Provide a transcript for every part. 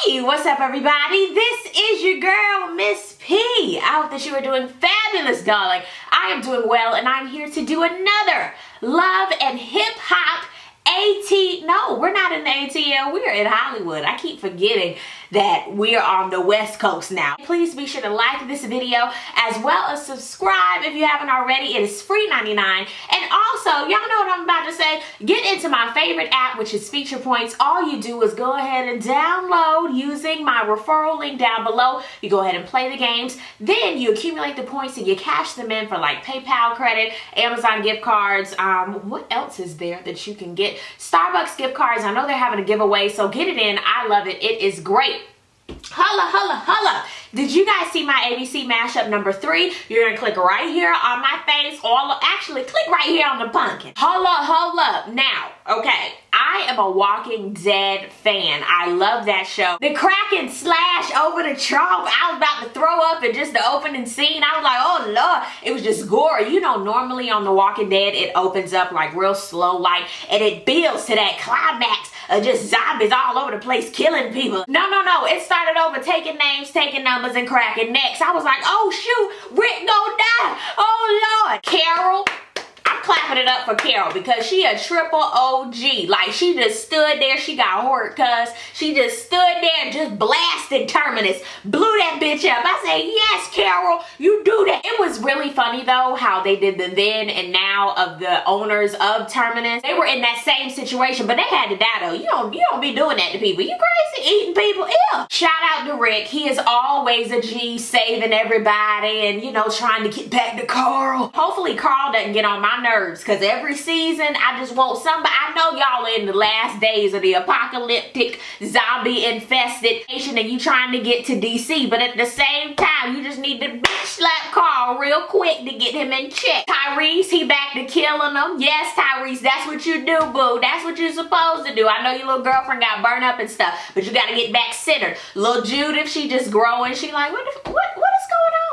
Hey, what's up everybody? This is your girl, Miss P. I hope that you are doing fabulous, darling. I am doing well and I'm here to do another love and hip hop no, we're not in the ATL, we're in Hollywood. I keep forgetting that we're on the West Coast now. Please be sure to like this video as well as subscribe if you haven't already. It is free 99. And also, y'all know what I'm about to say, get into my favorite app, which is Feature Points. All you do is go ahead and download using my referral link down below. You go ahead and play the games, then you accumulate the points and you cash them in for like PayPal credit, Amazon gift cards. What else is there that you can get? Starbucks gift cards. I know they're having a giveaway, so get it in. I love it. It is great. Holla, holla, holla. Did you guys see my ABC mashup number 3? You're gonna click right here on my face. Actually, click right here on the pumpkin. Holla, holla. Now, okay, I am a Walking Dead fan. I love that show. The Kraken slash over the trunk. I was about to throw up in just the opening scene. I was like, oh Lord, it was just gory. You know, normally on The Walking Dead, it opens up like real slow light and it builds to that climax of just zombies all over the place killing people. No. It started over taking names, taking numbers, and cracking necks. I was like, oh shoot, Rick gonna die. Oh Lord. Carol. I'm clapping it up for Carol because she a triple OG. Like, she just stood there. She got hurt cuz she just stood there and just blasted Terminus. Blew that bitch up. I say, yes, Carol, you do that. It was really funny though how they did the then and now of the owners of Terminus. They were in that same situation, but they had to die though. You don't be doing that to people. You crazy? Eating people? Ew. Shout out to Rick. He is always a G, saving everybody and, you know, trying to get back to Carl. Hopefully Carl doesn't get on my nerves because every season I just want somebody. I know y'all are in the last days of the apocalyptic zombie infested nation and you trying to get to DC, but at the same time you just need to bitch slap Carl real quick to get him in check. Tyrese, he back to killing them. Yes, Tyrese, that's what you do, boo. That's what you're supposed to do. I know your little girlfriend got burned up and stuff, but you got to get back centered. Little Judith, she just growing. She like, what is going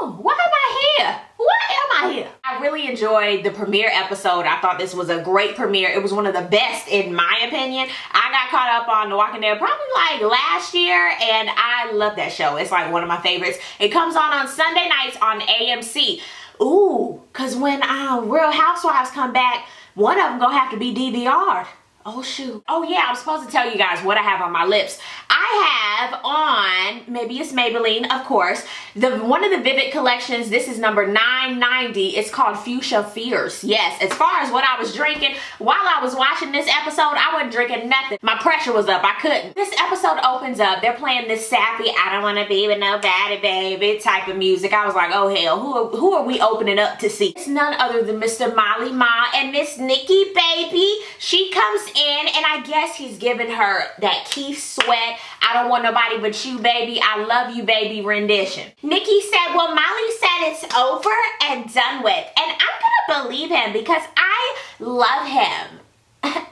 on? Why am I here? Why am I here? I really enjoyed the premiere episode. I thought this was a great premiere. It was one of the best in my opinion. I got caught up on The Walking Dead probably like last year and I love that show. It's like one of my favorites. It comes on Sunday nights on AMC. Ooh, cause when Real Housewives come back, one of them gonna have to be DVR'd. Oh shoot. Oh yeah, I'm supposed to tell you guys what I have on my lips. I have on, maybe it's Maybelline, of course, one of the Vivid collections. This is number 990. It's called Fuchsia Fierce. Yes, as far as what I was drinking while I was watching this episode, I wasn't drinking nothing. My pressure was up, I couldn't. This episode opens up, they're playing this sappy, I don't want to be with nobody, baby type of music. I was like, oh hell, who are we opening up to see? It's none other than Mr. Molly Ma and Miss Nikki, baby. She comes in and I guess he's giving her that Keith Sweat, I don't want nobody but you, baby, I love you, baby rendition. Nikki said, well, Molly said it's over and done with. And I'm gonna believe him because I love him.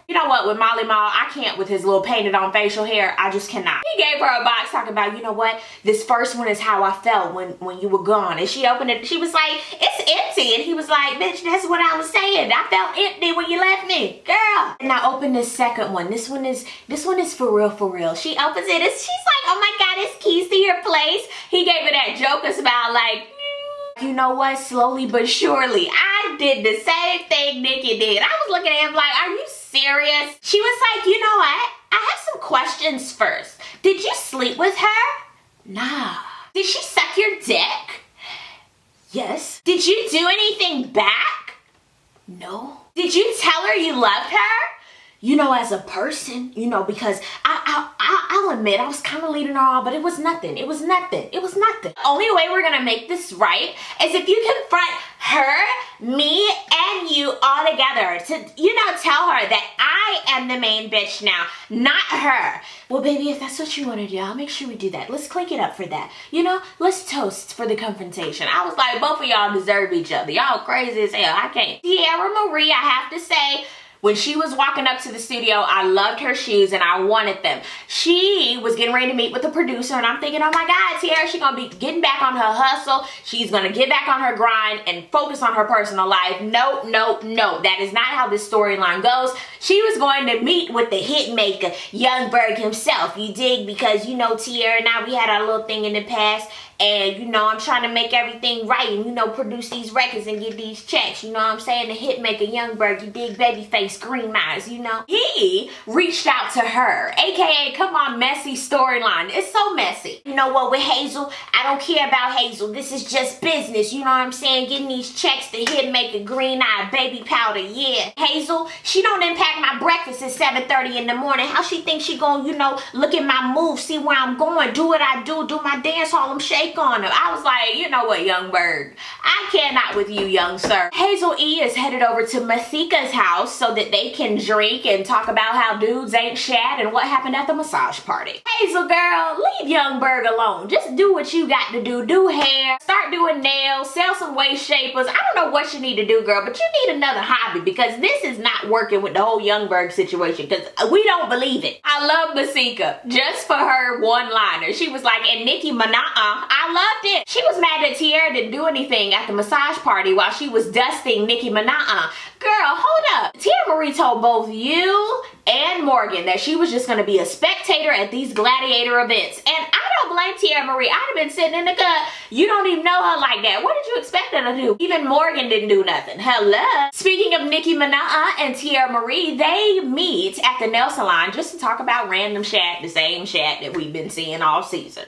You know what, with Molly Ma, I can't with his little painted on facial hair. I just cannot. He gave her a box talking about, you know what, this first one is how I felt when you were gone. And she opened it, she was like, it's empty. And he was like, bitch, that's what I was saying. I felt empty when you left me, girl. And I opened this second one. This one is for real, for real. She opens it and she's like, oh my God, it's keys to your place. He gave her that Joker smile like, you know what, slowly but surely. I did the same thing Nikki did. I was looking at him like, are you serious? She was like, you know what? I have some questions first. Did you sleep with her? Nah. Did she suck your dick? Yes. Did you do anything back? No. Did you tell her you loved her? You know, as a person, you know, because I'll admit I was kind of leading her on, but it was nothing. It was nothing. It was nothing. The only way we're going to make this right is if you confront her, me, and you all together to, you know, tell her that I am the main bitch now, not her. Well, baby, if that's what you want to do, I'll make sure we do that. Let's clink it up for that. You know, let's toast for the confrontation. I was like, both of y'all deserve each other. Y'all crazy as hell. I can't. Teairra Marie, I have to say, When she was walking up to the studio, I loved her shoes and I wanted them. She was getting ready to meet with the producer and I'm thinking, oh my God, Teairra, she's gonna be getting back on her hustle. She's gonna get back on her grind and focus on her personal life. No, no, no. That is not how this storyline goes. She was going to meet with the hit maker, Young Berg himself, you dig? Because, you know, Teairra and I, we had our little thing in the past. And, you know, I'm trying to make everything right and, you know, produce these records and get these checks. You know what I'm saying? The hit maker, Young Berg, you dig, baby face, green eyes, you know. He reached out to her, aka, come on, messy storyline. It's so messy. You know what, with Hazel, I don't care about Hazel. This is just business. You know what I'm saying? Getting these checks, the hit maker, green eye, baby powder, yeah. Hazel, she don't impact my breakfast at 7:30 in the morning. How she think she gonna, you know, look at my moves, see where I'm going, do what I do my dance Harlem shake on him. I was like, you know what, Young Berg, I cannot with you, young sir. Hazel-E is headed over to Masika's house so that they can drink and talk about how dudes ain't shad and what happened at the massage party. Hazel girl, leave Young Berg alone. Just do what you got to do. Do hair, start doing nails, sell some waist shapers. I don't know what you need to do, girl, but you need another hobby because this is not working with the whole Young Berg situation because we don't believe it. I love Masika just for her one-liner. She was like, and Nikki, I loved it. She was mad that Teairra didn't do anything at the massage party while she was dusting Nikki Mana'a. Girl, hold up. Teairra Marie told both you and Morgan that she was just going to be a spectator at these gladiator events. And I don't blame Teairra Marie. I'd have been sitting in the cut. You don't even know her like that. What did you expect her to do? Even Morgan didn't do nothing. Hello. Speaking of Nikki Mana'a and Teairra Marie, they meet at the nail salon just to talk about random chat, the same chat that we've been seeing all season.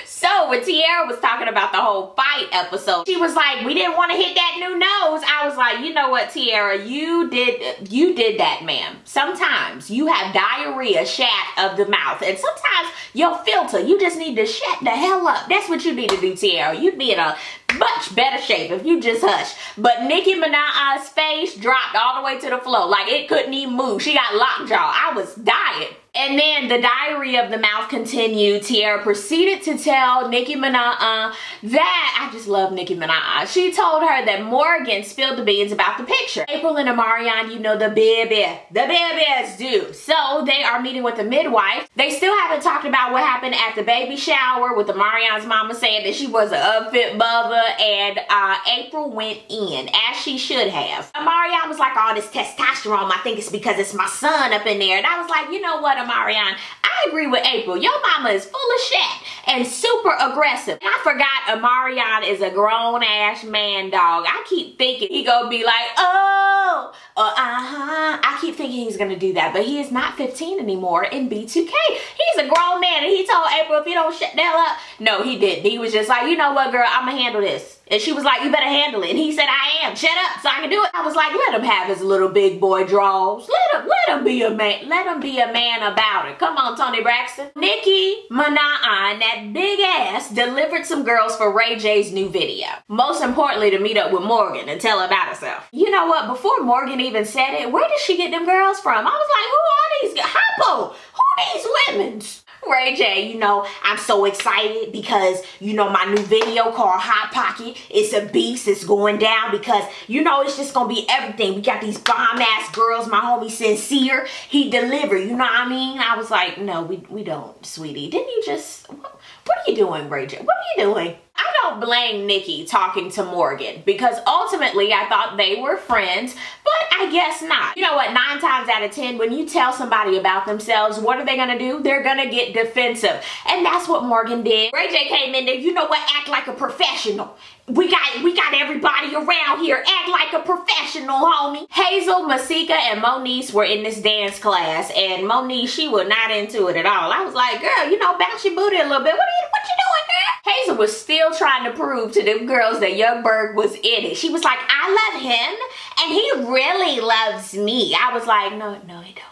So when Teairra was talking about the whole fight episode, she was like, we didn't want to hit that new nose. I was like, you know what, Teairra, you did that, ma'am. Sometimes you have diarrhea, shat of the mouth, and sometimes your filter, you just need to shut the hell up. That's what you need to do, Teairra. You'd be in a much better shape if you just hush. But Nikki Minaj's face dropped all the way to the floor. Like it couldn't even move. She got lockjaw. I was dying. And then the diarrhea of the mouth continued. Teairra proceeded to tell Nikki Minaj that, I just love Nikki Minaj. She told her that Morgan spilled the beans about the picture. April and Amaran, you know, the babies do. So they are meeting with the midwife. They still haven't talked about what happened at the baby shower with Amaran's mama saying that she was an unfit mother, and April went in, as she should have. Amaran was like, oh, this testosterone, I think it's because it's my son up in there. And I was like, you know what, Amaran, I agree with April. Your mama is full of shit and super aggressive. And I forgot Amaran is a grown-ass man, dog. I keep thinking he gonna be like, oh, I keep thinking he's gonna do that, but he is not 15 anymore in B2K. He's a grown man, and he told April if you don't shut the hell up. No, he didn't. He was just like, you know what, girl, I'm gonna handle this. And she was like, you better handle it. And he said, I am. Shut up so I can do it. I was like, let him have his little big boy draws. Let him be a man. Let him be a man about it. Come on, Tony Braxton. Nikki Minaj and that big ass delivered some girls for Ray J's new video. Most importantly, to meet up with Morgan and tell her about herself. You know what? Before Morgan even said it, where did she get them girls from? I was like, who are these? Hoppo, who these women's? Ray J, you know, I'm so excited because, you know, my new video called Hot Pocket, it's a beast, it's going down because, you know, it's just gonna be everything. We got these bomb-ass girls, my homie Sincere, he delivered, you know what I mean? I was like, no, we don't, sweetie. Didn't you just, what are you doing, Ray J? What are you doing? I don't blame Nikki talking to Morgan because ultimately I thought they were friends, but I guess not. You know what, 9 times out of 10, when you tell somebody about themselves, what are they gonna do? They're gonna get defensive. And that's what Morgan did. Ray J came in there, you know what, act like a professional. We got everybody around here. Act like a professional, homie. Hazel, Masika, and Moniece were in this dance class, and Moniece, she was not into it at all. I was like, girl, you know, bounce your booty a little bit. What you doing, girl? Hazel was still trying to prove to them girls that Young Berg was in it. She was like, I love him, and he really loves me. I was like, no, he don't.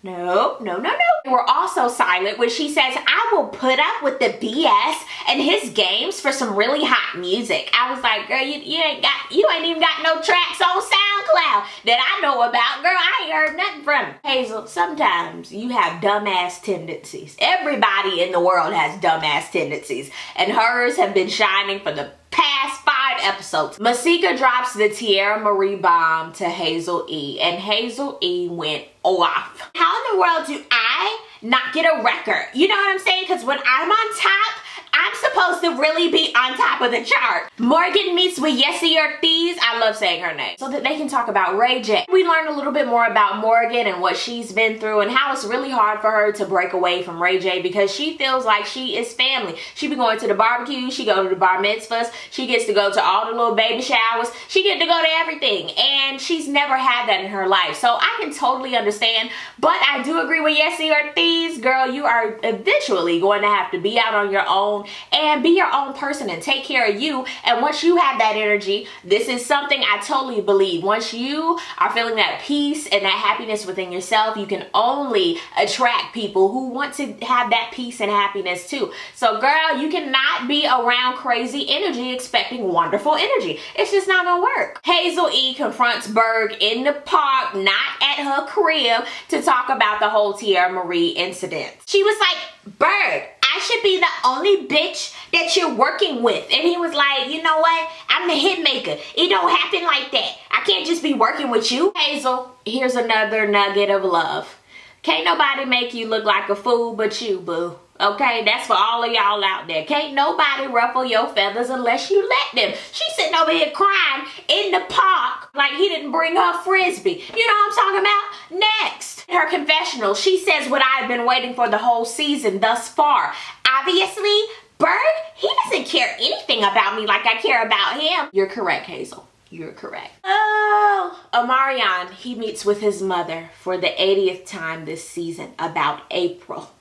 No. They were also silent when she says, I will put up with the BS and his games for some really hot music. I was like, girl, you ain't even got no tracks on SoundCloud that I know about. Girl, I ain't heard nothing from him. Hazel, sometimes you have dumbass tendencies. Everybody in the world has dumbass tendencies, and hers have been shining for the past 5 episodes. Masika drops the Teairra Marie bomb to Hazel-E, and Hazel-E went off. How in the world do I not get a record? You know what I'm saying? Because when I'm on top, I'm supposed to really be on top of the chart. Morgan meets with Yesi. I love saying her name. So that they can talk about Ray J. We learned a little bit more about Morgan and what she's been through and how it's really hard for her to break away from Ray J because she feels like she is family. She be going to the barbecue, she go to the bar mitzvahs, she gets to go to all the little baby showers, she get to go to everything, and she's never had that in her life. So I can totally understand, but I do agree with Yesi. Girl, you are eventually going to have to be out on your own and be your own person and take care of you. And once you have that energy, this is something I totally believe. Once you are feeling that peace and that happiness within yourself, you can only attract people who want to have that peace and happiness too. So girl, you cannot be around crazy energy expecting wonderful energy. It's just not gonna work. Hazel-E confronts Berg in the park, not at her crib, to talk about the whole Teairra Marie incident. She was like, Berg, I should be the only bitch that you're working with. And he was like, you know what? I'm the hit maker. It don't happen like that. I can't just be working with you. Hazel, here's another nugget of love. Can't nobody make you look like a fool but you, boo. Okay, that's for all of y'all out there. Can't nobody ruffle your feathers unless you let them. She's sitting over here crying in the park like he didn't bring her frisbee. You know what I'm talking about? Next, her confessional, she says what I've been waiting for the whole season thus far. Obviously, Berg, he doesn't care anything about me like I care about him. You're correct, Hazel. You're correct. Oh, Amaran, he meets with his mother for the 80th time this season about April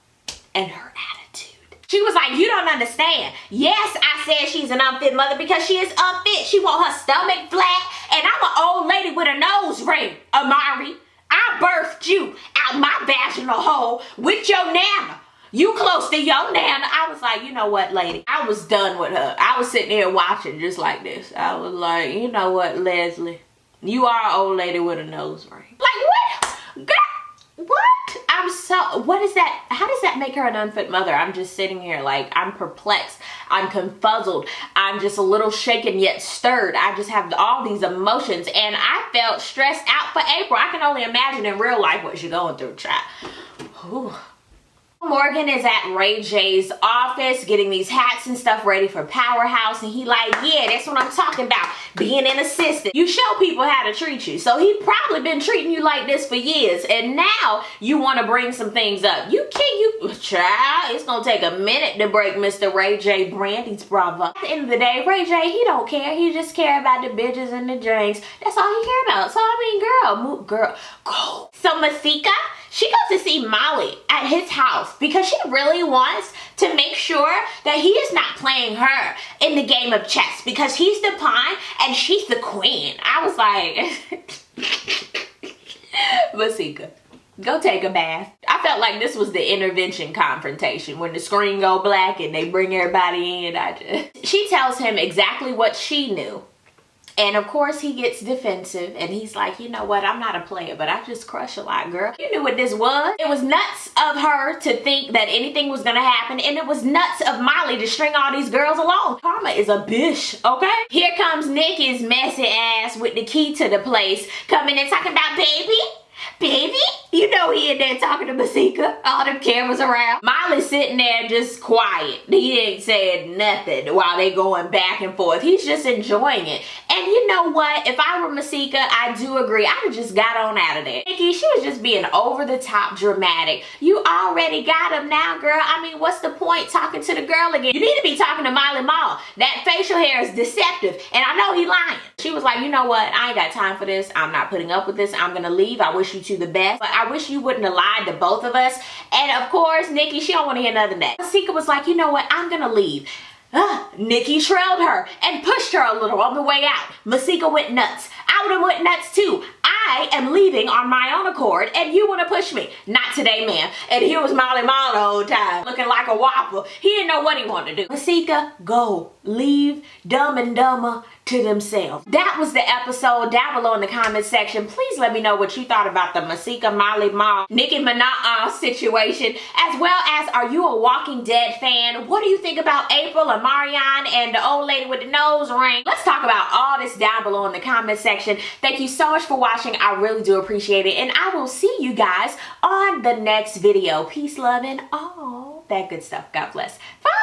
and her attitude. She was like, you don't understand. Yes, I said she's an unfit mother because she is unfit. She want her stomach flat, and I'm an old lady with a nose ring, Amari. I birthed you out my vaginal hole with your nana. You close to your nana. I was like, you know what, lady? I was done with her. I was sitting there watching just like this. I was like, you know what, Leslie? You are an old lady with a nose ring. Like, what? Girl, what? What is that? How does that make her an unfit mother? I'm just sitting here like, I'm perplexed. I'm confuzzled. I'm just a little shaken yet stirred. I just have all these emotions, and I felt stressed out for April. I can only imagine in real life what she's going through, chat. Ooh. Morgan is at Ray J's office getting these hats and stuff ready for Powerhouse, and he like, yeah, that's what I'm talking about, being an assistant. You show people how to treat you. So he probably been treating you like this for years, and now you want to bring some things up. Child, it's gonna take a minute to break Mr. Ray J Brandy's brother. At the end of the day, Ray J, he don't care. He just care about the bitches and the drinks. That's all he care about. So I mean, girl, go. So Masika, she goes to see Molly at his house because she really wants to make sure that he is not playing her in the game of chess because he's the pawn and she's the queen. I was like, Masika, go take a bath. I felt like this was the intervention confrontation when the screen go black and they bring everybody in. She tells him exactly what she knew. And of course he gets defensive and he's like, you know what, I'm not a player, but I just crush a lot, girl. You knew what this was. It was nuts of her to think that anything was gonna happen, and it was nuts of Molly to string all these girls along. Karma is a bitch, okay? Here comes Nikki's messy ass with the key to the place, coming and talking about baby, you know he in there talking to Masika, all them cameras around. Molly's sitting there just quiet. He ain't said nothing while they going back and forth. He's just enjoying it. And you know what? If I were Masika, I do agree. I'd have just got on out of there. Nikki, she was just being over the top dramatic. You already got him now, girl. I mean, what's the point talking to the girl again? You need to be talking to Molly Mall. That facial hair is deceptive, and I know he lying. She was like, you know what? I ain't got time for this. I'm not putting up with this. I'm gonna leave. I wish you two the best, but I wish you wouldn't have lied to both of us. And of course, Nikki, she don't want to hear nothing of that. Masika was like, you know what? I'm gonna leave. Nikki trailed her and pushed her a little on the way out. Masika went nuts. I would have went nuts too. I am leaving on my own accord and you want to push me. Not today, ma'am. And here was Molly Mall the whole time looking like a whopper. He didn't know what he wanted to do. Masika, go. Leave Dumb and Dumber to themselves. That was the episode. Down below in the comment section, please let me know what you thought about the Masika, Molly, Ma, Nikki Minaj situation, as well as, are you a Walking Dead fan? What do you think about April, Amaran, and the old lady with the nose ring? Let's talk about all this down below in the comment section. Thank you so much for watching. I really do appreciate it, and I will see you guys on the next video. Peace, love, and all that good stuff. God bless. Bye.